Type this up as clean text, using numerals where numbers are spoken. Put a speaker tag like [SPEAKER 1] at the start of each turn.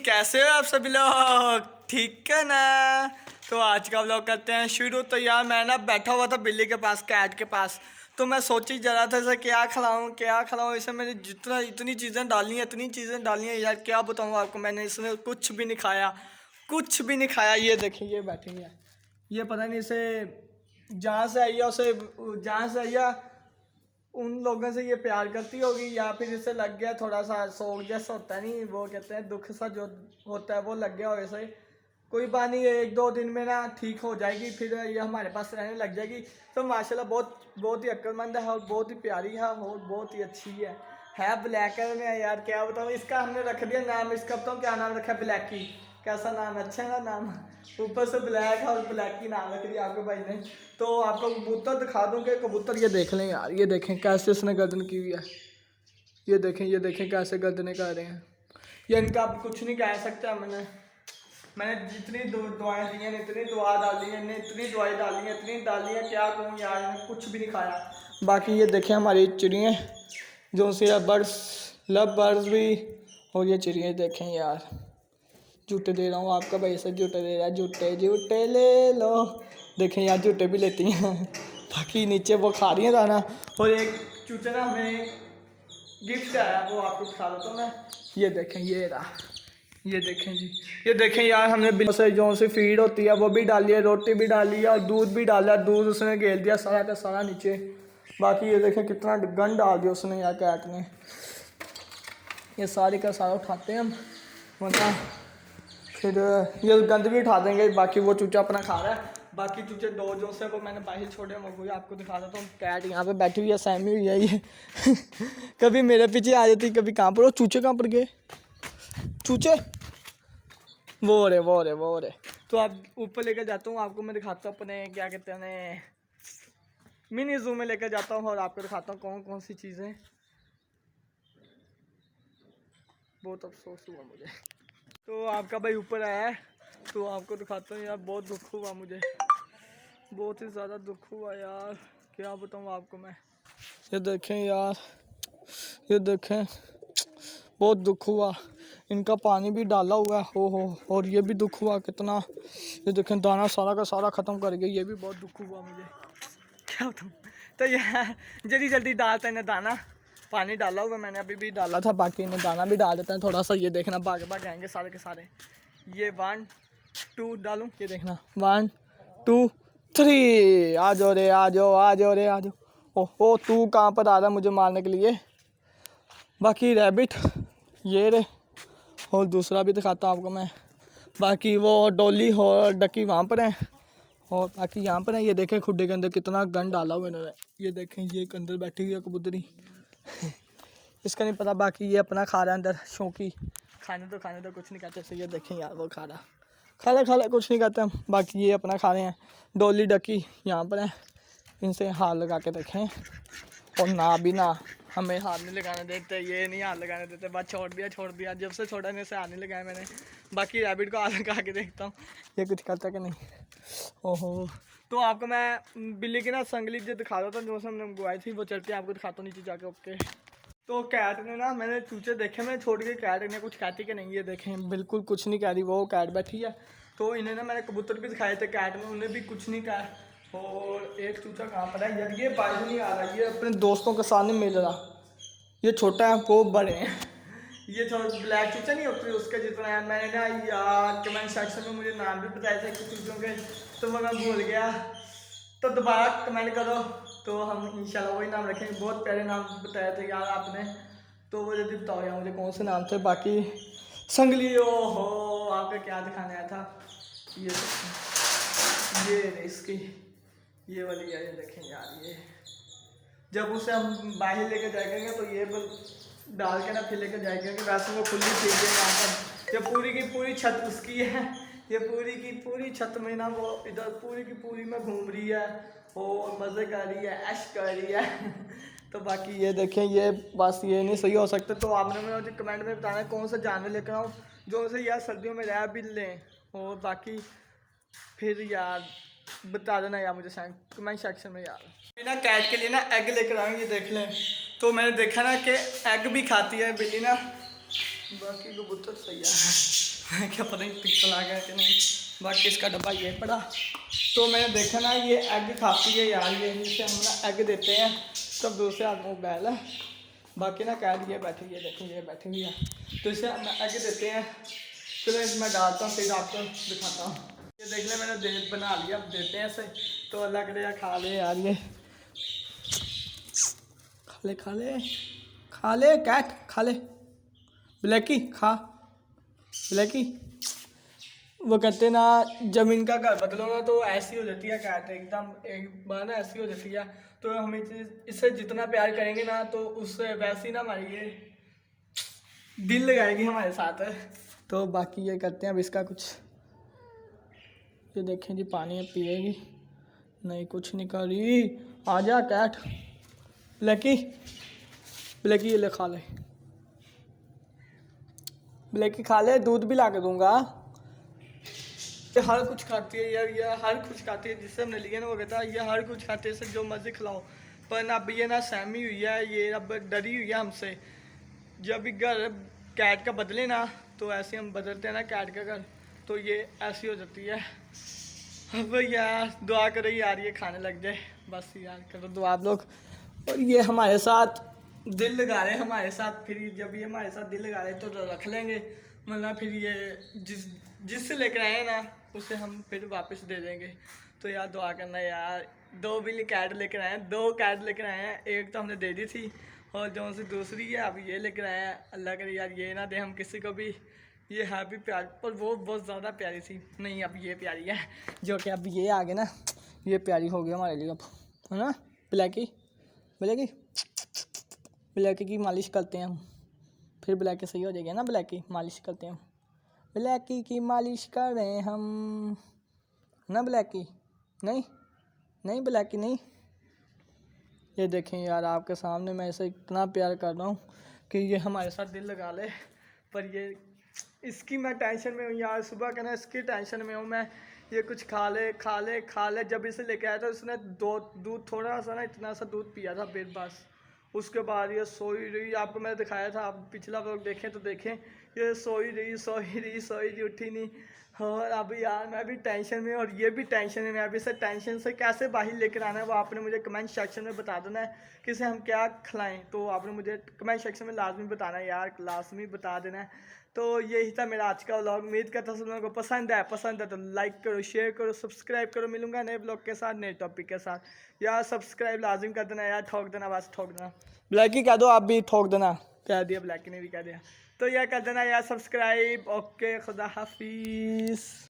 [SPEAKER 1] कैसे हो आप सभी लोग? ठीक है ना? तो आज का व्लॉग करते हैं शुरू। तो यार मैं ना बैठा हुआ था बिल्ली के पास, कैट के पास। तो मैं सोची जा रहा था इसे क्या खिलाऊं इसे। मैंने जितना इतनी चीज़ें डाली हैं यार, क्या बताऊं आपको। मैंने इसने कुछ भी नहीं खाया, कुछ भी नहीं खाया। ये देखें, ये बैठी है, ये पता नहीं इसे जहाँ से आई है उसे, जहाँ से आई है उन लोगों से ये प्यार करती होगी, या फिर इसे लग गया थोड़ा सा शौक जैसा होता है, नहीं वो कहते हैं दुख सा जो होता है वो लग गया हो इसे। कोई बात नहीं, एक दो दिन में ना ठीक हो जाएगी, फिर ये हमारे पास रहने लग जाएगी। तो माशाल्लाह बहुत ही अक्लमंद है और बहुत ही प्यारी है और बहुत ही अच्छी है ब्लैक कलर में है यार। क्या बताऊँ, इसका हमने रख दिया नाम, इसका बताऊँ क्या नाम रखा है, ब्लैकी। कैसा नाम, अच्छा है ना नाम, ऊपर से ब्लैक है और ब्लैक की नाम रख दिया आपके भाई ने। तो आपको कबूतर दिखा दूँ कि कबूतर ये देख लें यार, ये देखें कैसे इसने गर्दन की हुई है। ये देखें कैसे गर्दनें कर रहे हैं। ये इनका आप कुछ नहीं कह सकता। मैंने जितनी दुआएं दी हैं, इतनी दुआ डाली है, इतनी दवाई डाली है, इतनी डाली है, क्या कहूँ यार, इन्हें कुछ भी नहीं खाया। बाकी ये देखें हमारी चिड़ियाँ जो सी बर्ड्स, लव बर्ड्स भी। और ये चिड़ियाँ देखें यार, जूते दे रहा हूँ आपका भाई से, जूते दे रहा है, जूते ले लो। देखें यार जूते भी लेती हैं। बाकी नीचे वो खा रही हैं दाना। और एक चूचे ना हमें गिफ्ट आया, वो आपको दिखा देता हूँ मैं। ये देखें, ये रहा, ये देखें जी, ये देखें यार, हमने बिल से जो सी फीड होती है वो भी डाली है, रोटी भी डाली है और दूध भी डाला। दूध उसने गेल दिया सारा का सारा नीचे। बाकी ये देखें कितना गंद डाल दिया उसने यार, कैट ने। ये सारी का सारा उठाते हैं हम, वरना फिर ये गंद भी उठा देंगे। बाकी वो चूचा अपना खा रहा है। बाकी चूचे दो जो से वो मैंने बाहर छोड़े, वो भी आपको दिखा देता हूँ। कैट यहाँ पे बैठी हुई है, सहमी हुई है ये। कभी मेरे पीछे आ जाती, कभी कहाँ पर। वो चूचे कहाँ पर गए, चूचे वो रे। तो आप ऊपर लेकर जाता हूँ, आपको मैं दिखाता हूँ अपने क्या कहते हैं मिनी जू में लेकर जाता हूँ और आपको दिखाता हूँ कौन कौन सी चीज़ें। बहुत अफसोस हुआ मुझे। तो आपका भाई ऊपर आया है, तो आपको दिखाता हूँ यार। बहुत दुख हुआ मुझे, बहुत ही ज़्यादा दुख हुआ यार, क्या बताऊँ आपको मैं। ये देखें यार, ये देखें, बहुत दुख हुआ। इनका पानी भी डाला हुआ है, हो। और ये भी दुख हुआ कितना। ये देखें दाना सारा का सारा ख़त्म कर गया, ये भी बहुत दुख हुआ मुझे, क्या बताऊँ। तो यार जल्दी डालते हैं दाना, पानी डाला हुआ मैंने, अभी भी डाला था। बाकी इन्हें दाना भी डाल देते हैं थोड़ा सा। ये देखना भाग आएंगे सारे के सारे। ये 1 2 डालूं, ये देखना 1 2 3। आ जाओ रे, आ जाओ। ओहो, तू कहाँ पर आ रहा है मुझे मारने के लिए। बाकी रैबिट ये रे, और दूसरा भी दिखाता हूँ आपको मैं। बाकी वो डॉली और डकी वहाँ पर है, और बाकी यहाँ पर है। ये देखें खुड्डे के अंदर कितना गंद डाला हुआ इन्होंने। ये देखें, ये एक अंदर बैठी हुई है कबूतरी। इसका नहीं पता, बाकी ये अपना खा रहा है अंदर शौकी। खाने तो कुछ नहीं कहते इसे। ये देखें यार, वो खा रहा कुछ नहीं कहते हम। बाकी ये अपना खा रहे हैं। डॉली डकी यहाँ पर है, इनसे हाथ लगा के देखें। और ना हमें हाथ नहीं लगाने देते, ये नहीं हाथ लगाने देते। बस छोड़ दिया, जब से छोड़ा नहीं से हाथ नहीं लगाया मैंने। बाकी रैबिट को हाथ लगा के देखता हूँ ये कुछ करता कि नहीं। ओहो, तो आपको मैं बिल्ली की ना संगली जो दिखा रहा था, जो से हमने मंगवाई थी, वो चलती है आपको दिखाता हूँ नीचे जाके। ओके, तो कैट ने ना, मैंने चूचे देखे, मैंने छोड़ के कैट इन्हें कुछ कहती कि नहीं। ये देखें बिल्कुल कुछ नहीं कह रही, वो कैट बैठी है। तो इन्हें ना मैंने कबूतर भी दिखाए थे कैट में, उन्हें भी कुछ नहीं कहा। और एक चूचा कहाँ पर है यार, ये बाजू नहीं आ रहा, ये अपने दोस्तों के सामने मिल रहा। ये छोटा है, वो बड़े हैं। ये थोड़ा ब्लैक चूचा नहीं होती उसके जितना है। मैंने ना यार कमेंट सेक्शन में मुझे नाम भी बताए थे कुछ चूचों के, तो मैं भूल गया। तो दोबारा कमेंट करो तो हम इंशाल्लाह वही नाम रखेंगे। बहुत प्यारे नाम बताए थे यार आपने, तो वो जल्दी बताओ यार मुझे कौन से नाम थे। बाकी संगली, ओहो आपका क्या दिखाने आया था। ये इसकी ये वाली यार, ये देखें यार, ये जब उसे हम बाहर लेकर जाएंगे तो ये डाल के ना फिर लेकर जाएंगे। वैसे वो खुली चीज़ है यहाँ पर, ये पूरी की पूरी छत उसकी है। ये पूरी की पूरी छत में ना वो इधर पूरी की पूरी में घूम रही है और मज़े कर रही है, ऐश कर रही है। तो बाकी ये देखें, ये बस ये नहीं सही हो सकता। तो आपने मुझे कमेंट में बताना कौन सा जानवर लेकर आऊँ जो उसे यार सर्दियों में रह भी लें। और बाकी फिर यार बता देना यार मुझे कमेंट सेक्शन में यार। बिना कैट के लिए ना एग लेकर आएंगे, देख लें। तो मैंने देखा ना कि एग भी खाती है बिल्ली ना। बाकी कबूतर सही है। क्या पता नहीं पिक्सल आ गया कि नहीं। बाकी इसका डब्बा ये पड़ा। तो मैंने देखा ना ये एग खाती है यार, ये जिसे हम ना एग देते हैं तब दूसरे आदमी को बैल है। बाकी ना कैट ये बैठी हुई है, देखो ये बैठी हुई है, तो इसे हम एग देते हैं। चलो मैं डालता हूँ फिर आपको दिखाता हूँ। ये देख ले मैंने दे बना लिया, अब देते हैं इसे। तो अल्लाह करे यार खा ले यार, ये खा ले खा ले खा ले कैट खा ले। ब्लैकी खा, ब्लैकी। वो कहते ना जब इनका घर बदलो ना तो ऐसी हो जाती है कैट, एकदम एक बार ना ऐसी हो जाती है। तो हम इससे जितना प्यार करेंगे ना तो उससे वैसे ही ना हमारी ये दिल लगाएगी हमारे साथ। तो बाकी ये करते हैं अब इसका कुछ, ये देखें जी पानी अब पिएगी नहीं, कुछ नहीं कर रही। आ जा कैट, ब्लैकी ब्लैकी ये ले खा ले, ब्लैकी खा ले, दूध भी ला के दूंगा। ये हर कुछ खाती है यार, ये हर कुछ खाती है, जिससे हमने लिया ना वो कहता है ये हर कुछ खाती है, इसे जो मर्जी खिलाओ। पर अब ये ना सहमी हुई है, ये अब डरी हुई है हमसे। जब भी घर कैट का बदले ना तो ऐसे हम बदलते हैं ना कैट का घर, तो ये ऐसी हो जाती है। अब यार दुआ करो यार ये खाने लग जाए, बस यार करो दुआ आप लोग। और ये हमारे साथ दिल लगा रहे हमारे साथ, फिर जब ये हमारे साथ दिल लगा रहे तो रख लेंगे, मतलब फिर ये जिससे लेकर आए हैं ना उसे हम फिर वापस दे देंगे। तो यार दुआ करना यार। 2 बिल्ली कैट लेकर आए हैं, 2 कैट लेकर आए हैं, एक तो हमने दे दी थी और जो से दूसरी है अब ये लेकर आए हैं। अल्लाह करे यार ये ना दे हम किसी को भी। ये है भी प्यारी, पर वो बहुत ज़्यादा प्यारी थी। नहीं अब ये प्यारी है, जो कि अब ये आ गए ना, ये प्यारी हो गई हमारे लिए अब, है ना। ब्लैकी ब्लैकी ब्लैकी की मालिश करते हैं हम, फिर ब्लैकी सही हो जाएगी ना। ब्लैकी मालिश करते हैं, ब्लैकी की मालिश करें हम ना। ब्लैकी नहीं नहीं ब्लैकी नहीं। ये देखें यार आपके सामने मैं इसे इतना प्यार कर रहा हूँ कि ये हमारे साथ दिल लगा ले, पर ये इसकी मैं टेंशन में हूँ यार। सुबह कहना इसकी टेंशन में हूँ मैं, ये कुछ खा ले खा ले खा ले। जब इसे लेके आया था उसने दूध थोड़ा सा ना इतना सा दूध पिया था फिर बस, उसके बाद ये सोई रही। आपको मैंने दिखाया था, आप पिछला व्लॉग देखें तो देखें, ये सोई रही उठी नहीं। और अब यार मैं भी टेंशन में और ये भी टेंशन में। अभी से टेंशन से कैसे बाहर लेकर आना है वो आपने मुझे कमेंट सेक्शन में बता देना है कि इसे हम क्या खिलाएं। तो आपने मुझे कमेंट सेक्शन में लाजमी बताना है यार, लाजमी बता देना है। तो यही था मेरा आज का व्लॉग। उम्मीद करता हूँ सब लोगों को पसंद है तो लाइक करो, शेयर करो, सब्सक्राइब करो। मिलूंगा नए ब्लॉग के साथ, नए टॉपिक के साथ। यार सब्सक्राइब लाजिम कर देना यार, ठोक देना बस, ठोक देना। ब्लैकी कह दो आप भी, ठोक देना। कह दिया, ब्लैकी ने भी कह दिया। तो यह कर देना यार सब्सक्राइब। ओके, खुदा हाफिज़।